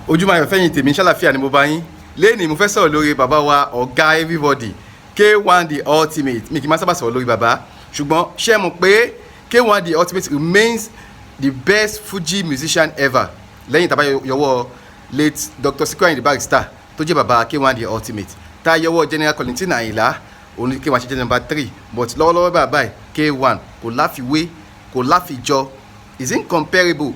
ojúmọ́ ayọ̀ fẹ́yìn tèmi ṣàlàfíà ni mo bá yín lẹ́ni mo fẹ́ sọ̀rọ̀ lórí bàbá wa ọ̀gá everybody K1 the ultimate mi kì í máa sábà sọ̀rọ̀ lórí bàbá ṣùgbọ́n ṣé mo pé K1 the ultimate remains the best Fuji musician ever lẹ́yìn tàbá yọwọ́ late Dr. Sikiru Ayinde Barrister tó jẹ́ bàbá K1 the ultimate tá a yọwọ́ General Kollington Ayinla òun ni K1 ṣe jẹ́ number 3 but lọ́wọ́lọ́wọ́ bàbá K1 kò láfiwé kò láfijọ́ is incomparable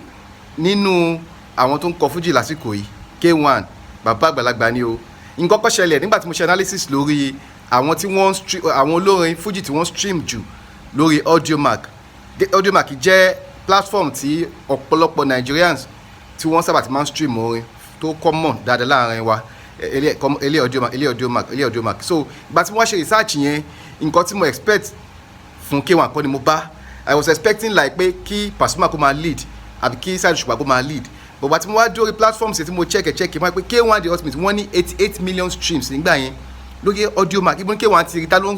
nínú àwọn tó ń kọ Fuji lásìkò yìí K1 bàbá àgbàlagbà ni o nǹkan kan ṣẹlẹ̀ nígbà tí mo ṣe analysis lórí àwọn tí wọ́n stream àwọn olórin Fuji tí wọ́n stream jù lórí Audiomack jẹ́ platform tí ọ̀pọ̀lọpọ̀ Nigerians tí wọ́n sábà ti máa ń stream orin tó common dáadáa láàrin wa ilé Audiomack so ìgbà tí wọ́n ṣe research yẹn nǹkan tí mo expect fún K1 kọ́ ni mo bá I was expecting like pé kí Pasuma kó máa lead àbí kí Saheed Òṣùpá kó máa lead but bàtí mo wá dórí platforms tí mo check mo pé K1 the ultimate wọ́n ní 88 million streams nígbà yẹn lórí Audiomack ibùdó K1 ti rí ta ló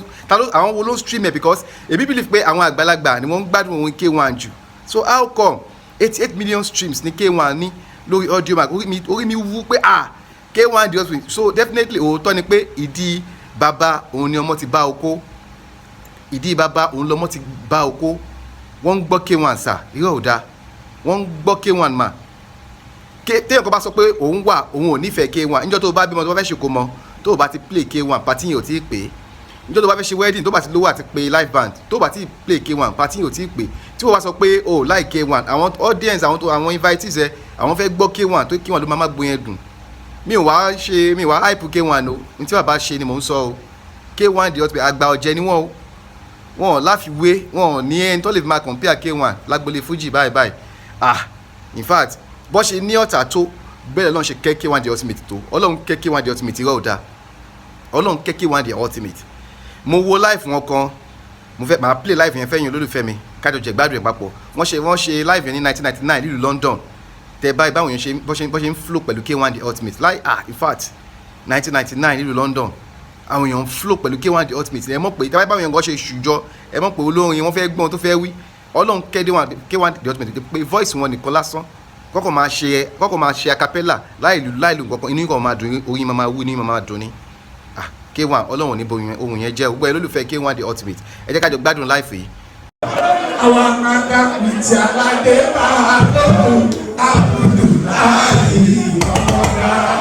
àwọn wo ló stream ẹ̀ because èmi believe pé àwọn àgbàlagbà ni wọ́n ń gbádùn orin K1 jù so how come 88 million streams ní K1 ní lórí Audiomack orí mi wú pé K1 the ultimate so definitely òótọ́ ni pé ìdí bàbá òun ni ọmọ ti bá oko ìdí bàbá òun lọmọ ti bá oko wọ́n ń gbọ́ K1 sà irọ́ ò dáa wọ́n ń gbọ́ K1 mà téèyàn kan bá sọ pé òun ò nífẹ̀ẹ́ K1 níjọ́ tó bá bímọ tó bá fẹ́ ṣèkó mọ tó bá ti play K1 pàtí yẹn ò tí ì pé níjọ́ tó bá fẹ́ ṣe wedding tó bá ti lówó àti pé live band tó bá ti play K1 pàtí yẹn ò tí ì pé tí wọ́n bá sọ pé o like K1 àwọn audience àwọn invitees ẹ àwọn fẹ́ gbọ́ K1 tó K1 ló máa gbó yẹn dùn mi ò wá hype K1 o ní tí bàbá ṣe ni mò ń sọ o K1 the ultimate àgbà ọ̀jẹ̀ ni wọ́n o wọn ò láfiwé wọn ò ní ẹni tó lè fi máa compare K1 lágbolé Fuji báyìí in fact bó ṣe ní ọ̀tá tó bẹ́ẹ̀ lọ́n ṣe kẹ́ K1 the ultimate tó ọlọ́run kẹ́ K1 the ultimate irọ́ ọ̀dà ọlọ́run kẹ́ K1 the ultimate mo wo live wọn kan mo fẹ́ máa play live yẹn fẹ́yìn olólùfẹ́ mi kájọ jẹ gbádùn ẹ̀ papọ̀ wọ́n ṣe live yẹn ní 1999 nílùú London tẹ báyìí báwọn yẹn ṣe bó ṣe ń flow pẹ̀lú K1 the ultimate like in fact 1999 nílùú London àwọn èèyàn ń flow pẹ̀lú K1 the ultimate ẹ mọ̀ pé tẹ báwọn yẹn gan ṣe ṣùjọ ẹ mọ̀ pé olórin wọn fẹ́ gbọ́n tó fẹ́ wí ọlọ́run kẹ́ K1 the ultimate pé voice wọn nìkan lásán kọ́kọ́ máa ṣe acapella láìlú nǹkan inú yìí máa dùn oyin máa wú ní máa dùn ní K1 ọlọ́run ní ohun yẹn jẹ́ gbogbo ẹ lólùfẹ́ K1 the ultimate ẹ jẹ́ ká jọ gbádùn life yìí. àwọn amága pìtì aládé bá a lókun àbùdù láàyè ọ̀gá.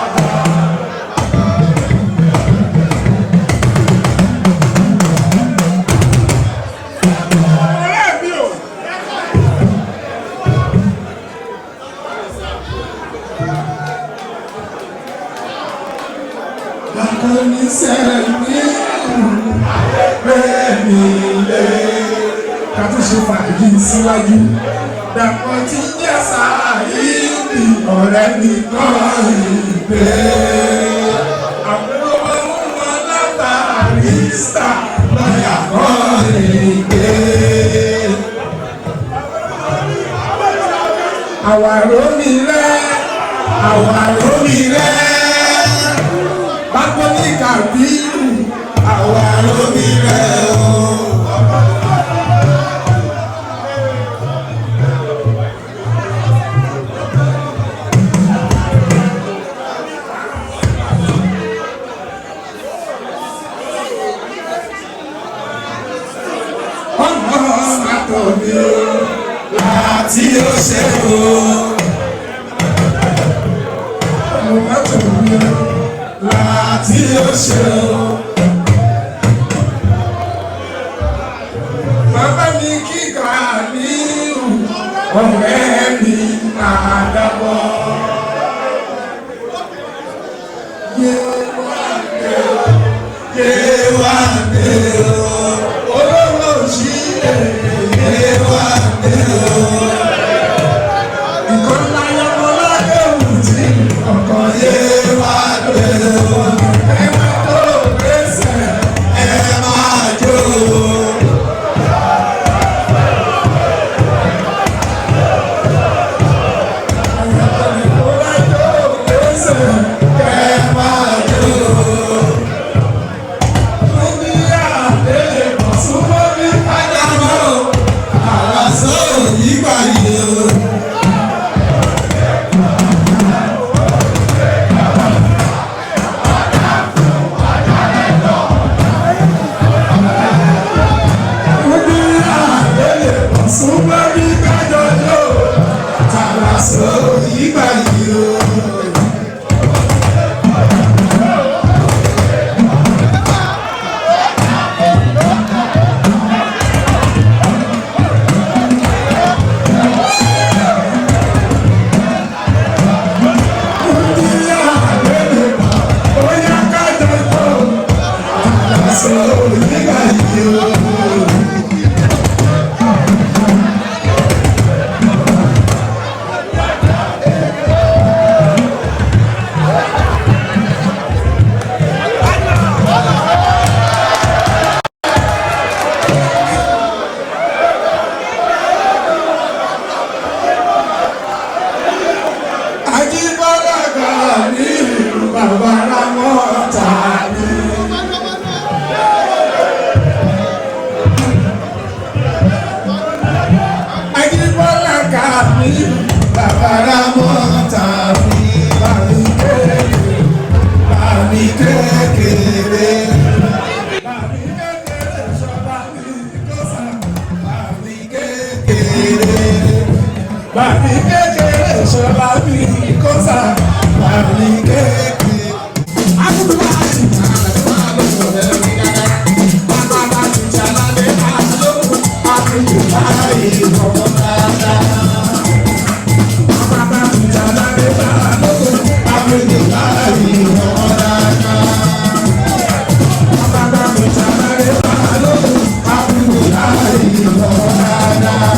Oníṣẹ́ni pé mi lé ká tó ṣe fàájì síwájú dàpọ̀ tí jẹ́ Saheed ọ̀rẹ́ mi kọ́ ìgbé àbúrò ọmọ Barrister lọ́yà kọ́ ìgbé. Àwàrò mi rẹ̀ bákọ́lì Kàbírù àwàrò mi rẹ̀ o. ọmọ àtọ̀bí láti ó ṣe o. ọmọ àtọ̀bí láti ó ṣe o. bàbá mi kíkà ní ọ̀rẹ́ mi àdàbọ̀. Yéwàndé o olówó sílẹ̀ Yéwàndé o. ìkọ́lá yọmọ lọ́dẹ̀ òwúntì ọkọ̀ Yéwàndé o. ẹ má tó gbèsè ẹ má jó o. bàbá Rámọ́tà mi. Ajíbọ́lá Kàmí bàbá Rámọ́tà mi. Bàmí kékeré. Bàmí kékeré sọ́ba mi kó sá. Bàmí kékeré. Bàmí kékeré sọ́ba mi kó sá. Bàmí kékeré. Akúndùmá ti tàn án lọ́wọ́ ẹ̀rí dáadáa. Bàbá bá ti jalade máa lókun. Akúndùmá yìí kọ́ dáadáa. Bàbá bá ti jalade máa lókun. Akúndùmá yìí kọ́ dáadáa. Bàbá bá ti jalade máa lókun. Akúndùmá yìí kọ́ dáadáa.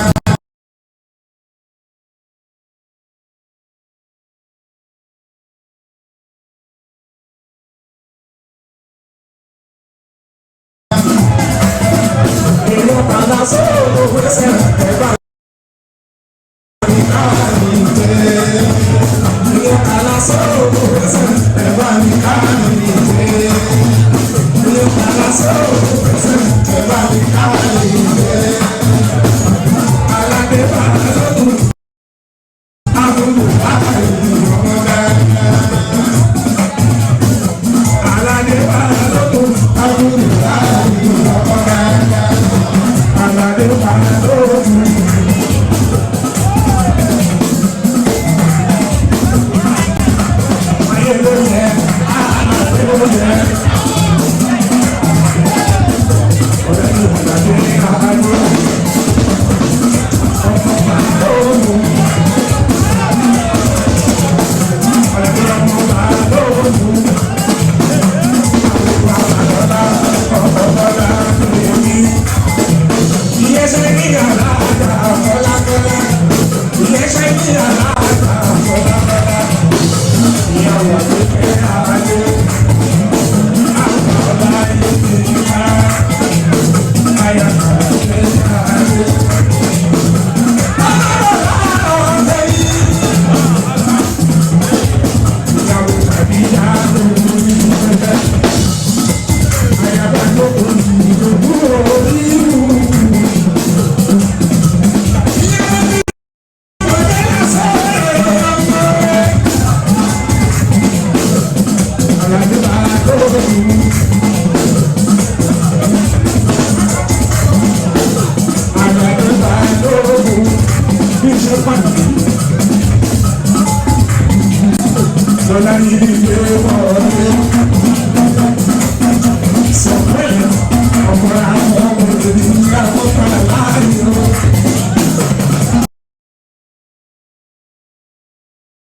Sọ̀rọ̀ ọ̀pọ̀ àwọn ọmọ ìdílé àwọn ọmọ